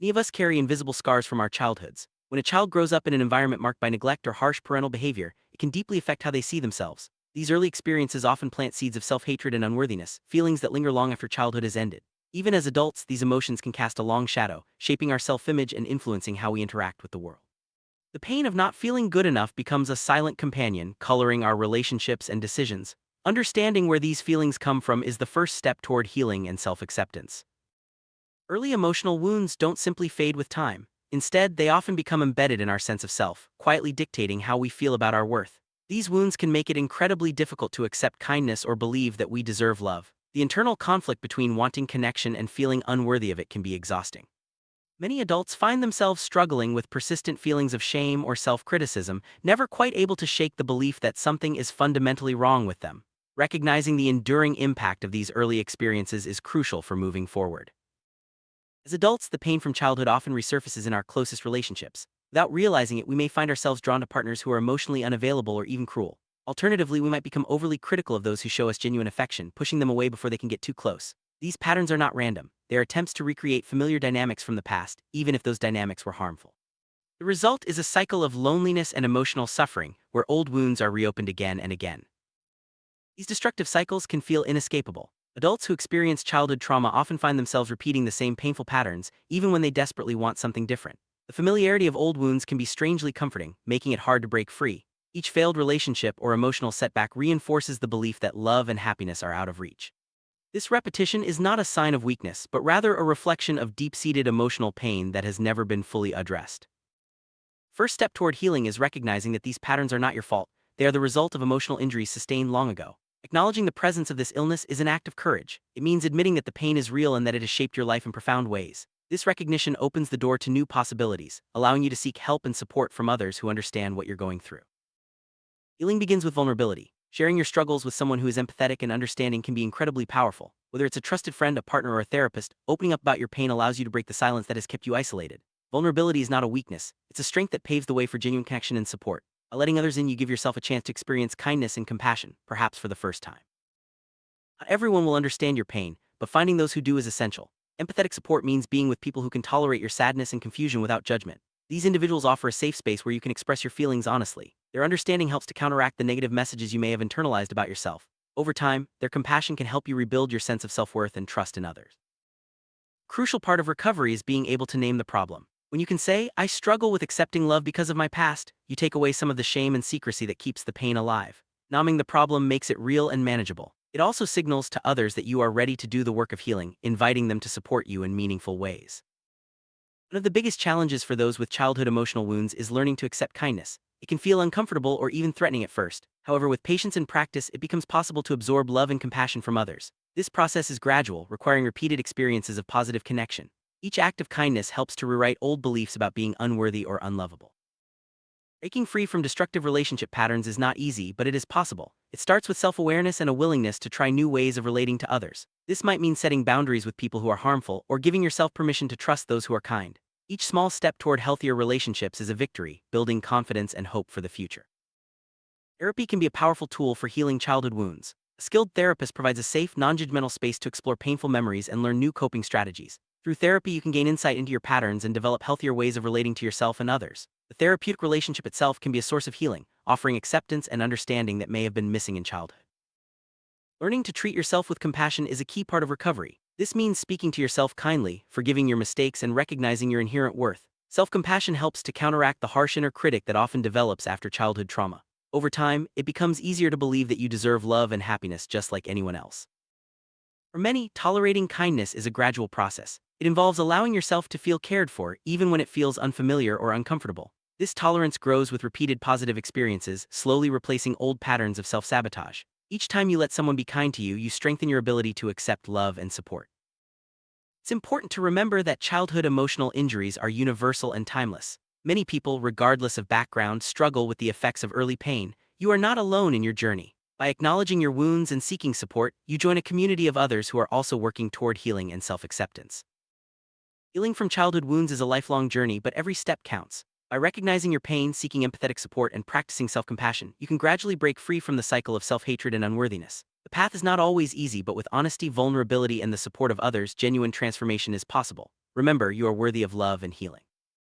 Many of us carry invisible scars from our childhoods. When a child grows up in an environment marked by neglect or harsh parental behavior, it can deeply affect how they see themselves. These early experiences often plant seeds of self-hatred and unworthiness, feelings that linger long after childhood has ended. Even as adults, these emotions can cast a long shadow, shaping our self-image and influencing how we interact with the world. The pain of not feeling good enough becomes a silent companion, coloring our relationships and decisions. Understanding where these feelings come from is the first step toward healing and self-acceptance. Early emotional wounds don't simply fade with time. Instead, they often become embedded in our sense of self, quietly dictating how we feel about our worth. These wounds can make it incredibly difficult to accept kindness or believe that we deserve love. The internal conflict between wanting connection and feeling unworthy of it can be exhausting. Many adults find themselves struggling with persistent feelings of shame or self-criticism, never quite able to shake the belief that something is fundamentally wrong with them. Recognizing the enduring impact of these early experiences is crucial for moving forward. As adults, the pain from childhood often resurfaces in our closest relationships. Without realizing it, we may find ourselves drawn to partners who are emotionally unavailable or even cruel. Alternatively, we might become overly critical of those who show us genuine affection, pushing them away before they can get too close. These patterns are not random. They are attempts to recreate familiar dynamics from the past, even if those dynamics were harmful. The result is a cycle of loneliness and emotional suffering, where old wounds are reopened again and again. These destructive cycles can feel inescapable. Adults who experience childhood trauma often find themselves repeating the same painful patterns, even when they desperately want something different. The familiarity of old wounds can be strangely comforting, making it hard to break free. Each failed relationship or emotional setback reinforces the belief that love and happiness are out of reach. This repetition is not a sign of weakness, but rather a reflection of deep-seated emotional pain that has never been fully addressed. First step toward healing is recognizing that these patterns are not your fault. They are the result of emotional injuries sustained long ago. Acknowledging the presence of this illness is an act of courage. It means admitting that the pain is real and that it has shaped your life in profound ways. This recognition opens the door to new possibilities, allowing you to seek help and support from others who understand what you're going through. Healing begins with vulnerability. Sharing your struggles with someone who is empathetic and understanding can be incredibly powerful. Whether it's a trusted friend, a partner, or a therapist, opening up about your pain allows you to break the silence that has kept you isolated. Vulnerability is not a weakness, it's a strength that paves the way for genuine connection and support. By letting others in, you give yourself a chance to experience kindness and compassion, perhaps for the first time. Not everyone will understand your pain, but finding those who do is essential. Empathetic support means being with people who can tolerate your sadness and confusion without judgment. These individuals offer a safe space where you can express your feelings honestly. Their understanding helps to counteract the negative messages you may have internalized about yourself. Over time, their compassion can help you rebuild your sense of self-worth and trust in others. A crucial part of recovery is being able to name the problem. When you can say, "I struggle with accepting love because of my past," you take away some of the shame and secrecy that keeps the pain alive. Naming the problem makes it real and manageable. It also signals to others that you are ready to do the work of healing, inviting them to support you in meaningful ways. One of the biggest challenges for those with childhood emotional wounds is learning to accept kindness. It can feel uncomfortable or even threatening at first. However, with patience and practice, it becomes possible to absorb love and compassion from others. This process is gradual, requiring repeated experiences of positive connection. Each act of kindness helps to rewrite old beliefs about being unworthy or unlovable. Breaking free from destructive relationship patterns is not easy, but it is possible. It starts with self-awareness and a willingness to try new ways of relating to others. This might mean setting boundaries with people who are harmful or giving yourself permission to trust those who are kind. Each small step toward healthier relationships is a victory, building confidence and hope for the future. Therapy can be a powerful tool for healing childhood wounds. A skilled therapist provides a safe, non-judgmental space to explore painful memories and learn new coping strategies. Through therapy, you can gain insight into your patterns and develop healthier ways of relating to yourself and others. The therapeutic relationship itself can be a source of healing, offering acceptance and understanding that may have been missing in childhood. Learning to treat yourself with compassion is a key part of recovery. This means speaking to yourself kindly, forgiving your mistakes, and recognizing your inherent worth. Self-compassion helps to counteract the harsh inner critic that often develops after childhood trauma. Over time, it becomes easier to believe that you deserve love and happiness just like anyone else. For many, tolerating kindness is a gradual process. It involves allowing yourself to feel cared for, even when it feels unfamiliar or uncomfortable. This tolerance grows with repeated positive experiences, slowly replacing old patterns of self-sabotage. Each time you let someone be kind to you, you strengthen your ability to accept love and support. It's important to remember that childhood emotional injuries are universal and timeless. Many people, regardless of background, struggle with the effects of early pain. You are not alone in your journey. By acknowledging your wounds and seeking support, you join a community of others who are also working toward healing and self-acceptance. Healing from childhood wounds is a lifelong journey, but every step counts. By recognizing your pain, seeking empathetic support, and practicing self-compassion, you can gradually break free from the cycle of self-hatred and unworthiness. The path is not always easy, but with honesty, vulnerability, and the support of others, genuine transformation is possible. Remember, you are worthy of love and healing.